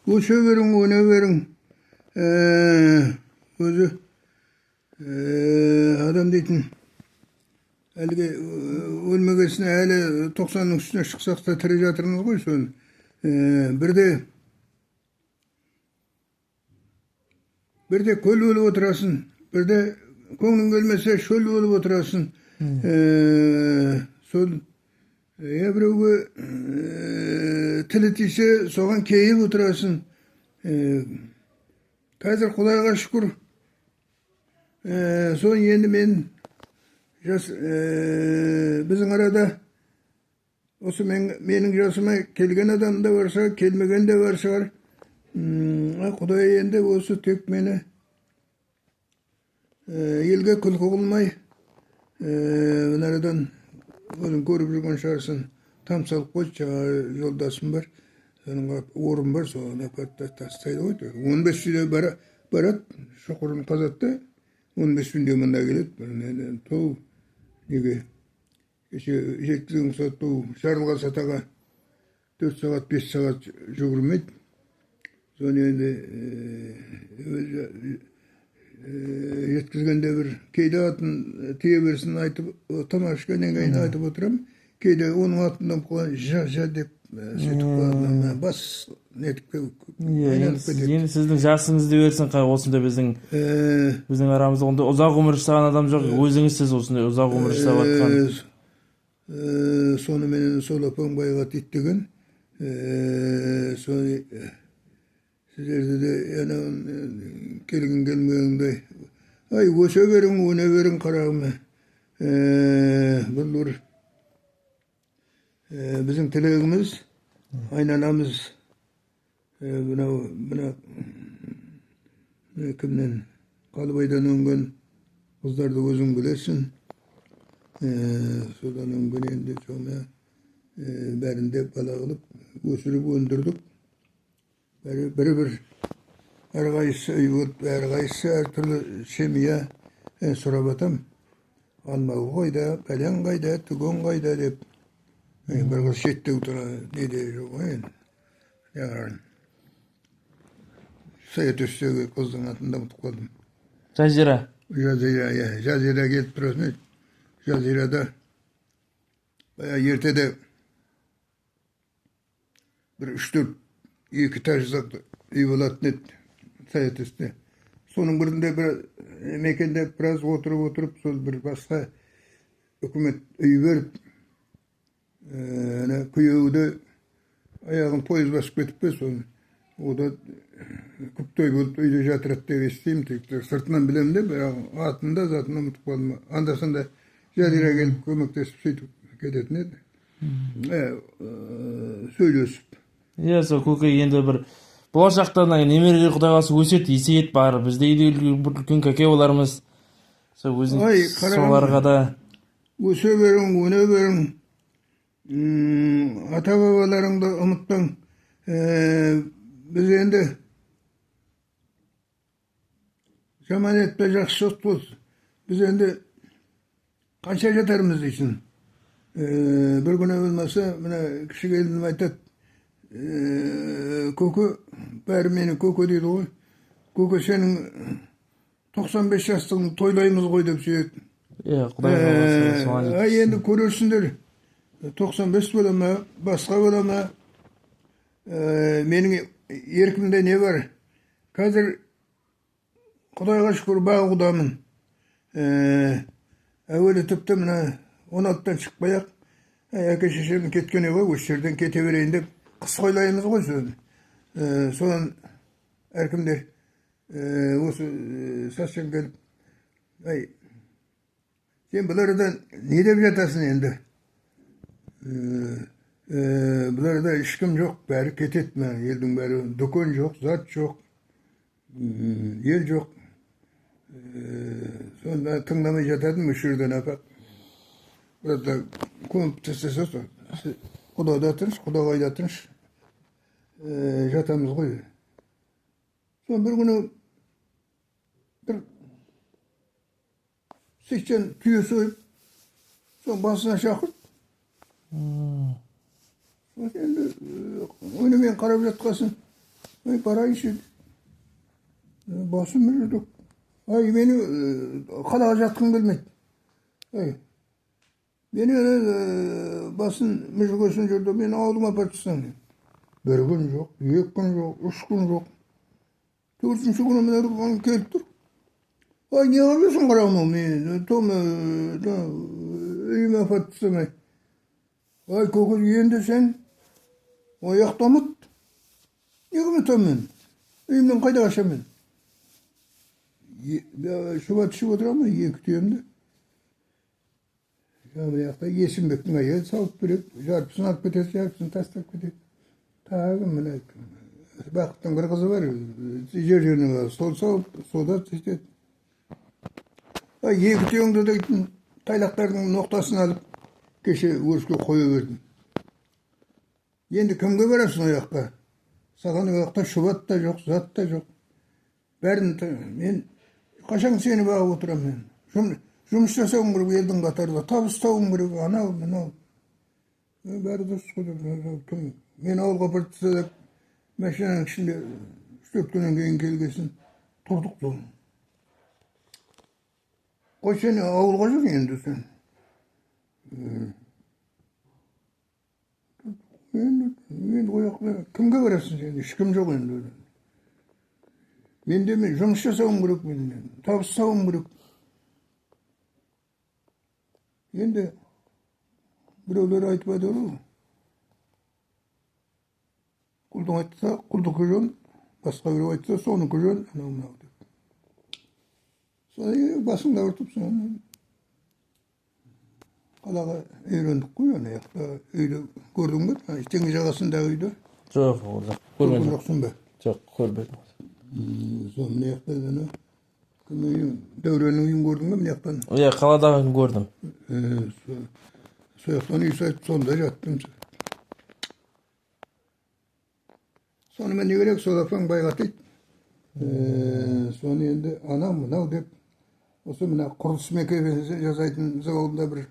O'sha bering, ona bering. O'zi adam deytin. Әлгі өлмегесіне әлі 90-ның үстіне шықсақ та тірі жатырмыз ғой соны. Бірде көл өліп отырасың, бірде көңілің келмесе шөл өліп отырасың. Сол біреуге тілі тисе соған кейіп отырасың. Қазір Құдайға шүкір. Соны енді мен біздің арада осы менің жасыма келген адам да барса, келмеген де бар шығар. Құдай енді осы тек мені елге күлкі қылмай, мұнарадан өзің көріп жүрген шығарсың, тамсалып қойды, жаңа жолдасым бар, соның орын бар, соған апатта тастайды ғой. 15 үйде барады, шұқырын қазатты, 15 үйде мұнда келеді. Тоу, неге, жеткізген сотту шарылға сатаға 4 сағат, 5 сағат жүгірмейді. Соны енді жеткізгенде бір кейде атын тие берсін айтып, тамақ ішкеннен кейін айтып отырам. Кейде оның атынан қойған жа деп сөйтіп қойған, бас нетіп енді сіздің жасыңызды берсін, осында біздің арамызда ұзақ өмір жасаған адам жоқ, өзіңіз сіз осындай ұзақ өмір жасап жатқан. Соны менен сол апаң байға титтеген. Соны сіздерді де келген келмегенде ай өсе берің, өне берің қарағыма. Бұл біздің тілегіміз, айнанамыз мына кімнен Қалыбайдан өнген қыздарды өзің білесің. Содан өнген енді соны бәрінде бала қылып, өсіріп өндірдік. Бір әрқайсы үйгіт, әрқайсы әртүрлі семия сұрап атам. Алмау қайда, пәлен қайда, түген қайда деп. Бір қыз шетте отыра, неде жоқ ойын. Саят өстегі қыздың атында ұмытып қалдым. Жазира? Жазира, Жазира келіп тұрасың. Жазирада ертеде бір 3-4 екі этаждық үй болатын еді, Саят өсте. Соның бірінде бір мекенде біраз отырып, сол бір басқа үкімет үй беріп, күйеуді аяғын пойыз басып кетіп пе, соны. Ода күптой болып үйде жатырады деп естеймін, тек сыртынан білем де, бірақ атында затын ұмытып қалдым. Анда-санда Жазира келіп көмектесіп сөйтіп кететін еді. Сөйлесіп. Сол көке енді бір болашақта немерелер Құдай қаласа өсет, есейет бар. Бізде үлкен көке болармыз. Соларға да өсе берің, өне берің. Ата-бабаларыңды ұмытпаң. Біз енді жаман етпе, жақсы жұрт бол. Біз енді қанша жатармыз дейсің. Бір күні болмаса, мына кіші келінім айтады. Көке, бәрі мені көке дейді ғой. Көке, сенің 95 жастығын тойлаймыз ғой деп сөйеді. Құдай қаласа. Енді көрерсіңдер. 95 бола ма, басқа бола ма. Менің еркімде не бар? Қазір Құдайға шүкір бағудамын. Әуелі тіпті мына 16-тан шықпай-ақ, әке шешемнің кеткені ғой, осы жерден кете берейін деп қыс қойлаймыз ғой сөзін. Содан әркімдер осы сасшан келіп, сен бұлардан не деп жатасың енді? Бұларда ешкім жоқ, бәрі кетет ме? Елдің бәрі дүкен жоқ, зат жоқ, ел жоқ. Сонда тыңдамай жатадым, үшірден апақ. Бұларда көміп тастаса, Құдайда тұрыш, Құдайға айда тұрыш. Жатамыз ғой. Сон бір күні бір 80 түйе сойып, сон басына шақырт. Енді önümen қарап жатқасын, Para işi. Basın mürdük. Ay beni kalağa jatkın gelmeydi. Ay. Beni basın müjgösün jörde beni ağlıma parçasan. Bir gün yok, 2 gün yok, 3 gün yok. 4-cü günü mene kelip dur. Ay niye alıyorsun karamı meni? Tom üyüme parçasamay. Ay kokuz yiyende sen o yaktamıt. Niye tamın? Üyümden kayda kaçamın. Şubat otur ama yiye kütüyemde. Yani yakta yesin bektin ayı salıp bürek. Jarpısını alıp betes, jarpısını tastak betes. Tağım mene. Bakıptan bir kızı var. Yerine var. Sol soda işte. Ay yiye kütüyemde de gittim. Taylaklarının noktasını alıp keşe vuruşka koyuverdim. Endi kimge veresin o yakta? Sagan o yakta şubat da yok, zat da yok. Men kaçan seni bağып oturam men. Жұмыс жасауым керек елдің қатарда, табыс табуым керек, анау, мынау. Бәрі дұрыс қой. Мен ауылға апарып тастадық, машинаның ішінде 3-4 күннен кейін келгесін тұрдық сол. Қой сен ауылға жүр енді сен. Енді ояқта кімге барасың сен? Ешкім жоқ енді. Мен жұмыс жасауым керек, табыс табуым керек. Енді біреулер айтып айтады ғой. Құлдың айтса, құлдық жөн, басқа біреу айтса, соныкі жөн, анау-мынау деп. Солай басыңда ұртыпсың. Қалаға үйрендік қой, ана жақта үйді көрдің бе? Теңіз жағасындағы үйді. Жоқ, ол жақ көрмедім. Жоқсың ба? Жоқ, көрмедім. Сол мына жақта ана Дәуреннің үйін көрдің бе мына жақтан? Иә, қаладағы үйін көрдім. Сол жақтан үй сайтып сонда жаттым. Соны мен не керек, сол апаң байғатайды. Соны енді анау мынау деп, осы мына құрылыс мекемесі жасайтын заводында бір